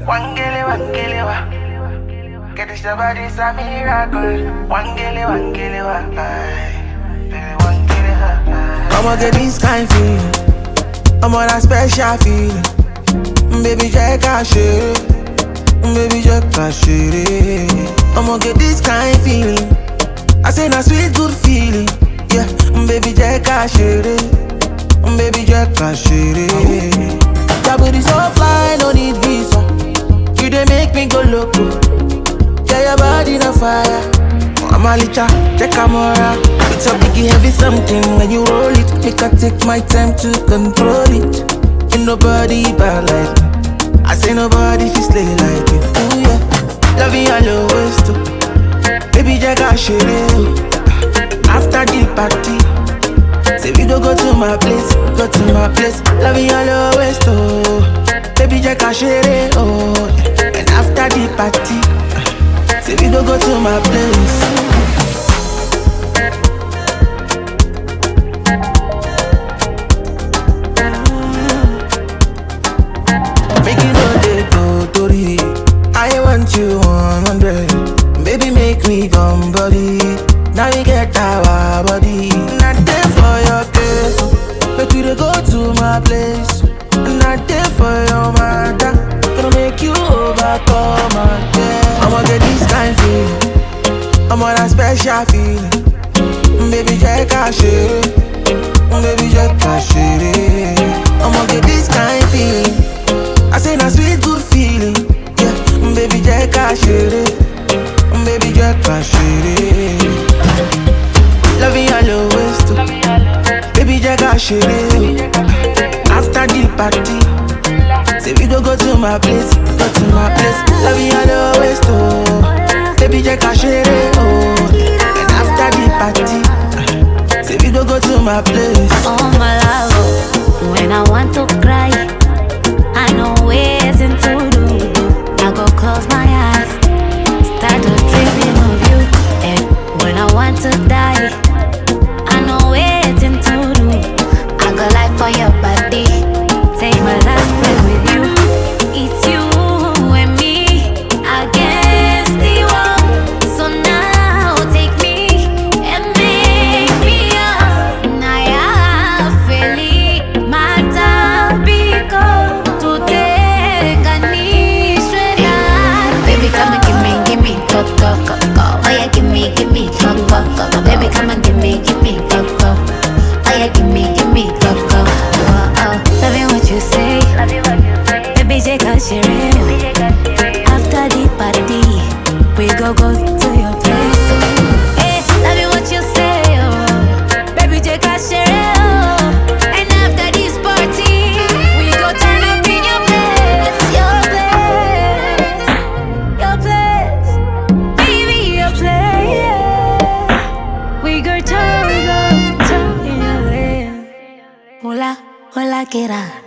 Wangele wa. Get this your body's a miracle. Wangele wa. Baby, wangele wa. I'ma get this kind feeling. I'm on a special feeling. Baby, check out shit. Baby, check out shit. I'ma get this kind feeling. I say na sweet good feeling. Yeah, baby, check out shit. Baby, check out shit. That booty so fly, no need visa. You dey make me go loco. Yeah, your body na fire. I'm a licha, check camera. It's a biggie heavy something when you roll it. Make I take my time to control it. Ain't nobody bad like me. I say nobody fi slay like you. Ooh yeah, love you all your ways too. Baby, check out shit. After the party, say we go to my place, go to my place. Love you all your ways too. Baby, check out shit. Oh, and after the party, say we go to my place. Make you know they go Tori. I want you 100. Baby, make me come body. Now we get our body. Not there for your case, but we go to my place. Not there for your matter. Gonna make you overcome again. I'ma get this kind feeling. I'm on a special feeling. Baby, check out shit. Baby, check out shit. I'ma get this kind feeling. I say na sweet good feeling. Yeah, baby, check out shit. Baby, check out shit. Love you all your ways too. Baby, check out shit. After the party, say we go to my place, go to my place. Love you all your ways too. Baby, check out shit. Oh, and after the party, say we go to my place. Oh my love, when I want to cry, I know ways to do. I go close my eyes, start to dreaming of you. And when I want to die, I know ways to do. I go life for your body, take my last breath with you. It's you and me against the world. So now take me and make me up. Naya feli mata biko to take a nishwera. Baby, come and give me, go. Oh yeah, give me, go. Baby, come and give me, go. Oh yeah, give me, go. Oh, loving what you say. Baby, take a share. After the party, we go to your place. Hey, loving what you say. Oh, baby, take a share. And after this party, we go turn up in your place. Your place, baby, your place. We go turn in your place. Hola, hola, que era.